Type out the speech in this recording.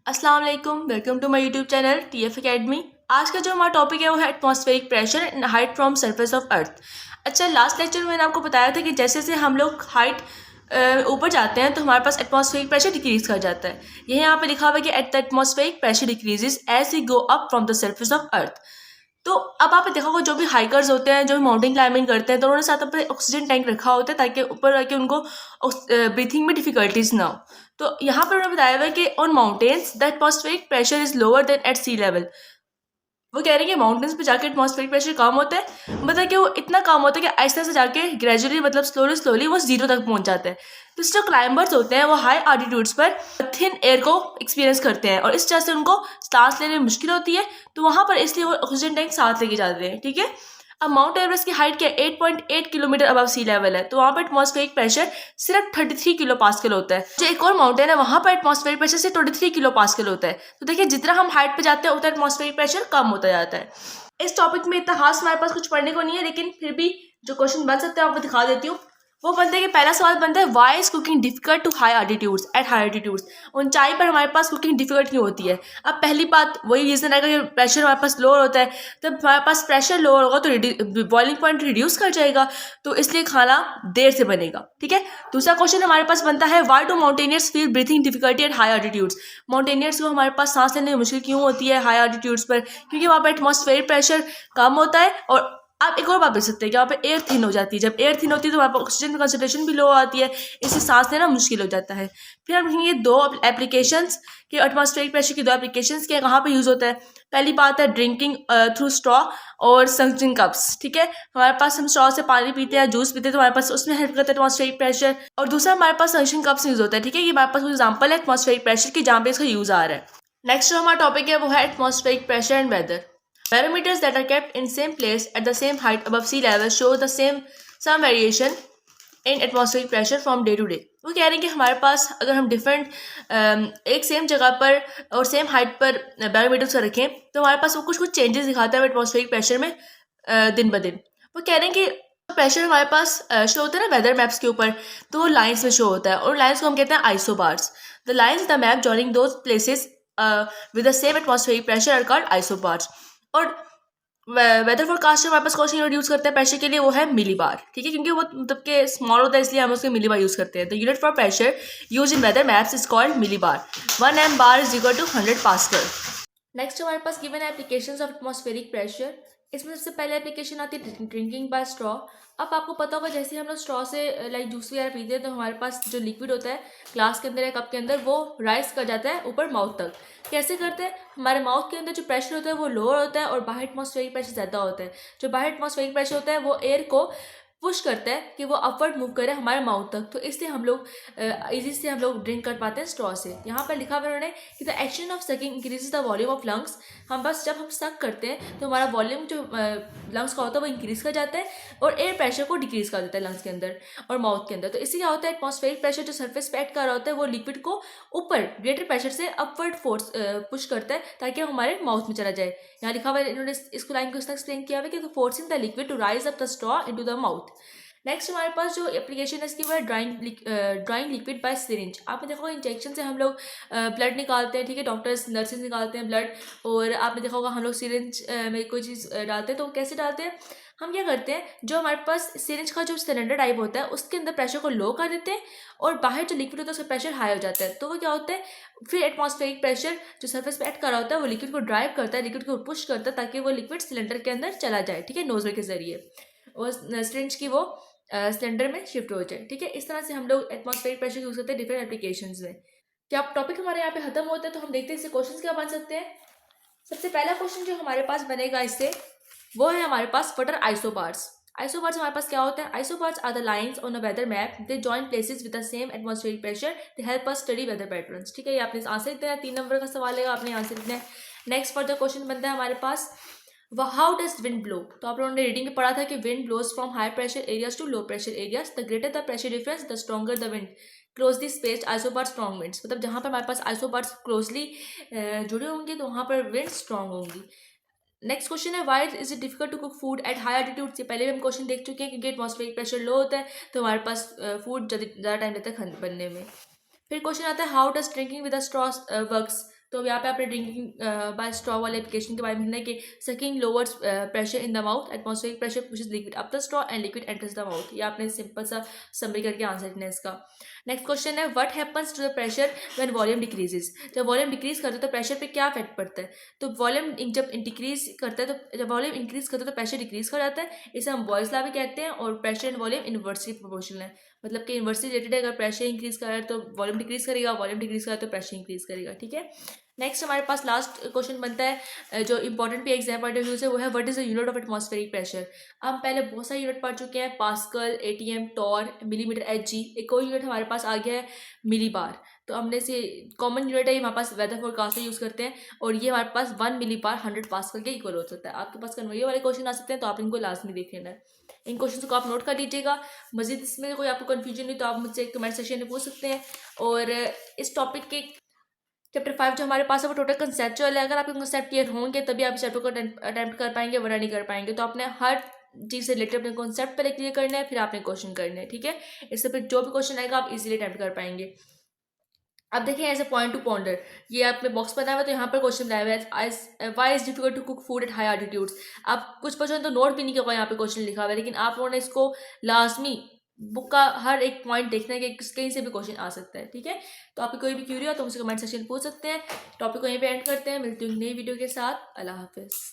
अस्सलाम वालेकुम, welcome to my YouTube channel TF academy. आज का जो हमारा टॉपिक है वो है atmospheric pressure and height from surface of earth. अच्छा, लास्ट लेक्चर में मैंने आपको बताया था कि जैसे जैसे हम लोग हाइट ऊपर जाते हैं तो हमारे पास एटमॉस्फेरिक प्रेशर डिक्रीज कर जाता है। यह यहाँ पे लिखा हुआ है कि at the atmospheric pressure decreases as we go up from the surface of earth. तो अब आपने देखा होगा जो भी हाइकर्स होते हैं, जो भी माउंटेन क्लाइंबिंग करते हैं, तो उन्होंने साथ अपने ऑक्सीजन टैंक रखा होता है ताकि ऊपर आके उनको ब्रीथिंग में डिफिकल्टीज ना हो। तो यहाँ पर उन्होंने बताया हुआ है कि on mountains the atmospheric pressure is lower than at sea level. वो कह रहे हैं कि माउंटेन्स पे जाके एटमॉस्फेरिक प्रेशर कम होता है, मतलब कि वो इतना कम होता है कि आहिस्ता से जाके ग्रेजुअली, मतलब स्लोली स्लोली वो जीरो तक पहुंच जाता है। तो जो क्लाइंबर्स होते हैं वो हाई ऑल्टीट्यूड्स पर थिन एयर को एक्सपीरियंस करते हैं और इस तरह से उनको सांस लेने में मुश्किल होती है, तो वहाँ पर इसलिए वो ऑक्सीजन टैंक साथ लेके जाते हैं। ठीक है। अब माउंट एवरेस्ट की हाइट क्या 8.8 किलोमीटर अबव सी लेवल है, तो वहाँ पर एटमॉस्फेरिक प्रेशर सिर्फ 33 किलो पास्कल होता है। जो एक और माउंटेन है वहाँ पर एटमॉस्फेरिक प्रेशर से 23 किलो पास्कल होता है। तो देखिए, जितना हम हाइट पे जाते हैं उतना एटमॉस्फेरिक प्रेशर कम होता जाता है। इस टॉपिक में इतना खास हमारे पास कुछ पढ़ने को नहीं है, लेकिन फिर भी जो क्वेश्चन बन सकते हैं आपको दिखा देती हूँ। वो बनता है कि पहला सवाल बनता है, why is cooking difficult to high altitudes at high altitudes. ऊंचाई पर हमारे पास कुकिंग डिफिकल्ट क्यों होती है? अब पहली बात वही रीजन है कि प्रेशर हमारे पास लोअर होता है। जब हमारे पास प्रेशर लोअर होगा तो बॉइलिंग पॉइंट रिड्यूस कर जाएगा, तो इसलिए खाना देर से बनेगा। ठीक है। दूसरा क्वेश्चन हमारे पास बनता है, why do mountaineers feel breathing difficulty eight high altitudes. Mountaineers को हमारे पास सांस लेने में मुश्किल क्यों होती है हाई एल्टीट्यूड्स पर? क्योंकि वहाँ पर एटमॉस्फेरिक प्रेशर कम होता है। और आप एक और बात देख सकते हैं कि वहाँ पे एयर थिन हो जाती है। जब एयर थिन होती है तो वहाँ पर ऑक्सीजन की कंसंट्रेशन भी लो आती है, इससे सांस लेना मुश्किल हो जाता है। फिर हम देखेंगे दो एप्लीकेशंस कि एटमॉस्फेरिक प्रेशर की दो एप्लीकेशंस के कहाँ पे यूज़ होता है। पहली बात है ड्रिंकिंग थ्रू स्ट्रॉ और सक्शन कप्स। ठीक है। हमारे पास हम स्ट्रॉ से पानी पीते हैं, जूस पीते हैं, तो हमारे पास उसमें हेल्प करता है एटमॉस्फेरिक प्रेशर। और दूसरा हमारे पास सक्शन कप्स यूज़ होता है। ठीक है। ये हमारे पास एग्जाम्पल है एटमॉस्फेरिक प्रेशर की जहाँ पे इसका यूज़ आ रहा है। नेक्स्ट जो हमारा टॉपिक है वो है atmospheric pressure and weather. Parameters that are kept in same place at the same height above sea level show the some variation in atmospheric pressure from day to day। वो कह रहे हैं कि हमारे पास अगर हम डिफरेंट एक सेम जगह पर और सेम हाइट पर बैरोमीटर्स रखें तो हमारे पास वो कुछ कुछ चेंजेस दिखाता है एटमॉस्फेरिक प्रेशर में दिन ब दिन। वो कह रहे हैं कि प्रेशर हमारे पास शो होता है ना वेदर मैप्स के ऊपर, तो वो लाइन्स में शो होता है और लाइन्स को हम कहते हैं isobars. The lines the map joining those places with the same atmospheric pressure are called isobars. और वेदर फोरकास्टर हमारे पास क्वेश्चन यूज करते हैं प्रेशर के लिए, वो है मिलीबार। ठीक है। क्योंकि वो मतलब के स्मॉल होता है इसलिए हम उसके मिलीबार यूज करते हैं। The unit for pressure use in weather maps is called millibar. 1 m bar is equal to 100 pascal. Next हमारे पास गिवन है एप्लीकेशंस ऑफ एटमॉस्फेरिक प्रेशर। इसमें सबसे पहले एप्लीकेशन आती है ड्रिंकिंग बाय स्ट्रॉ। अब आपको पता होगा जैसे हम लोग स्ट्रॉ से लाइक जूस वगैरह पीते हैं तो हमारे पास जो लिक्विड होता है ग्लास के अंदर या कप के अंदर वो राइज कर जाता है ऊपर माउथ तक। कैसे करते हैं? हमारे माउथ के अंदर जो प्रेशर होता है वो लोअर होता है और बाहर एटमॉस्फेरिक प्रेशर ज़्यादा होता है। जो बाहर एटमॉस्फेरिक प्रेशर होता है वो एयर को पुश करता है कि वो अपवर्ड मूव करे हमारे माउथ तक, तो इसलिए हम लोग इजी से हम लोग ड्रिंक कर पाते हैं स्ट्रॉ से। यहाँ पर लिखा हुआ उन्होंने कि the action of sucking increases the volume of lungs. हम बस जब हम सक करते हैं तो हमारा वॉल्यूम जो लंग्स का होता है वो इंक्रीज कर जाता है और एयर प्रेशर को डिक्रीज कर देता है लंग्स के अंदर और माउथ के अंदर। तो इससे क्या होता है, एटमॉस्फेरिक प्रेशर जो सर्फेस पे एक्ट कर रहा होता है वो लिक्विड को ऊपर ग्रेटर प्रेशर से अपवर्ड फोर्स पुश करता है ताकि वो हमारे माउथ में चला जाए। यहाँ लिखा हुआ है, इन्होंने इसको लाइन को इस तरह एक्सप्लेन किया हुआ है कि forcing the liquid to rise up the straw into the mouth. Next हमारे पास जो एप्लीकेशन है इसकी वो है ड्राइंग लिक्विड बाय सिरिंज। आपने देखा होगा इंजेक्शन से हम लोग ब्लड निकालते हैं। ठीक है। डॉक्टर्स नर्सेज निकालते हैं ब्लड, और आपने देखा होगा हम लोग सिरिंज में कोई चीज़ डालते हैं तो कैसे डालते हैं? हम क्या करते हैं, जो हमारे पास सिरिंज का जो सिलेंडर टाइप होता है उसके अंदर प्रेशर को लो कर देते हैं और बाहर जो लिक्विड होता है उसका प्रेशर हाई हो जाता है। तो वो क्या होता है, फिर एटमॉस्फेरिक प्रेशर जो सर्फेस पे एक्ट कर रहा होता है वो लिक्विड को ड्राइव करता है, लिक्विड को पुश करता है ताकि वो लिक्विड सिलेंडर के अंदर चला जाए। ठीक है। नोजल के जरिए और सिरिंज की वो सिलेंडर में शिफ्ट हो जाए। ठीक है। इस तरह से हम लोग एटमॉस्फेरिक प्रेशर यूज करते हैं डिफरेंट एप्लीकेशंस में। क्या टॉपिक हमारे यहाँ पे खत्म होता है तो हम देखते हैं इससे क्वेश्चंस क्या बन सकते हैं। सबसे पहला क्वेश्चन जो हमारे पास बनेगा इससे वो है हमारे पास व्हाट आर आइसोबार्स। आइसोबार्स हमारे पास क्या होता है? Isobars are the lines on a weather map, they join places with the same atmospheric pressure, they help us study weather patterns. ठीक है। ये आपने आंसर लिखना है, 3 नंबर का सवाल है, आपने आंसर लिखना है। नेक्स्ट फर्दर क्वेश्चन बनता है हमारे पास, हाउ डज विंड ब्लो। तो आप लोगों ने रीडिंग में पढ़ा था कि wind blows from high pressure areas to low pressure areas, the greater the pressure difference the stronger the wind, closely spaced isobar strong winds. मतलब जहाँ पर हमारे पास आइसोबार्स क्लोजली जुड़े होंगे तो वहाँ पर विंड स्ट्रॉन्ग होंगी। नेक्स्ट क्वेश्चन है, why is it difficult to cook food at high altitude. से पहले भी हम क्वेश्चन देख चुके हैं क्योंकि एटमॉस्फेरिक प्रेशर लो होता है तो हमारे पास फूड ज़्यादा टाइम लगता है बनने में। फिर क्वेश्चन आता है, how does drinking with straw works. तो यहाँ पे आपने ड्रिंकिंग बाय स्ट्रॉ वाले एप्लीकेशन के बारे में है कि sucking lowers pressure in the mouth, atmospheric pressure pushes liquid up the straw and liquid enters the mouth. ये आपने सिंपल सा समरी करके आंसर करना है इसका। नेक्स्ट क्वेश्चन है what happens to the pressure when volume decreases. जब volume decrease करते हैं तो प्रेशर पे क्या इफेक्ट पड़ता है? तो वॉल्यूम जब डिक्रीज करता है तो जब वॉल्यूम इंक्रीज करता है तो प्रेशर डिक्रीज हो जाता है, इसे हम बॉयल्स लॉ भी कहते हैं। और pressure and volume inversely proportional है, मतलब कि इनवर्सली रिलेटेड है। अगर प्रेशर इंक्रीज कर रहा है तो वॉल्यूम डिक्रीज करेगा, वॉल्यूम डिक्रीज कर रहा है तो प्रेशर इंक्रीज करेगा। ठीक है, नेक्स्ट हमारे पास लास्ट क्वेश्चन बनता है जो इंपॉर्टेंट भी एग्जाम पॉइंट ऑफ व्यू से, वो है what is the unit of atmospheric pressure. हम पहले बहुत सारे यूनिट पढ़ चुके हैं, pascal, atm, torr, millimetre, Hg. एक और यूनिट हमारे पास आ गया है मिली बार। तो हमने से कॉमन यूनिट है, हमारे पास वेदर फोरकास्ट में यूज़ करते हैं, और ये हमारे पास 1 मिली बार 100 पास्कल के इक्वल हो सकता है। आपके पास कन्वर्जन वाले क्वेश्चन आ सकते हैं, तो आप इनको लाजमी देख लेना है। इन क्वेश्चन को आप नोट कर लीजिएगा। मजीद इसमें कोई आपको कन्फ्यूजन नहीं तो आप मुझसे कमेंट सेक्शन में पूछ सकते हैं। और इस टॉपिक के चैप्टर 5 जो हमारे पास है वो टोटल कंसेप्चुअल है। अगर आपके कंसेप्ट क्लियर होंगे तभी आप इस चैप्टर को अटेम्प्ट कर पाएंगे, वरना नहीं कर पाएंगे। तो आपने हर चीज़ से रिलेटेड अपने कॉन्सेप्ट पहले क्लियर करना है, फिर आपने क्वेश्चन करना है। ठीक है, इससे फिर जो भी क्वेश्चन आएगा आप इजीली अटेम्प्ट कर पाएंगे। अब देखिए as a point to ponder, ये आपने बॉक्स बनाया हुआ है, तो यहाँ पर क्वेश्चन बनाया हुआ है why is difficult to cook food at high altitudes. आप कुछ बच्चों ने तो नोट भी नहीं किया, यहाँ पे क्वेश्चन लिखा हुआ है, लेकिन आप लोगों ने इसको लाजमी बुक का हर एक पॉइंट देखना है कि कहीं से भी क्वेश्चन आ सकता है। ठीक है, तो आपकी कोई भी क्यूरी हो तो मुझसे कमेंट सेक्शन पूछ सकते हैं। टॉपिक को यहीं पे एंड करते हैं, मिलती हूँ नई वीडियो के साथ। अल्लाह हाफिज़।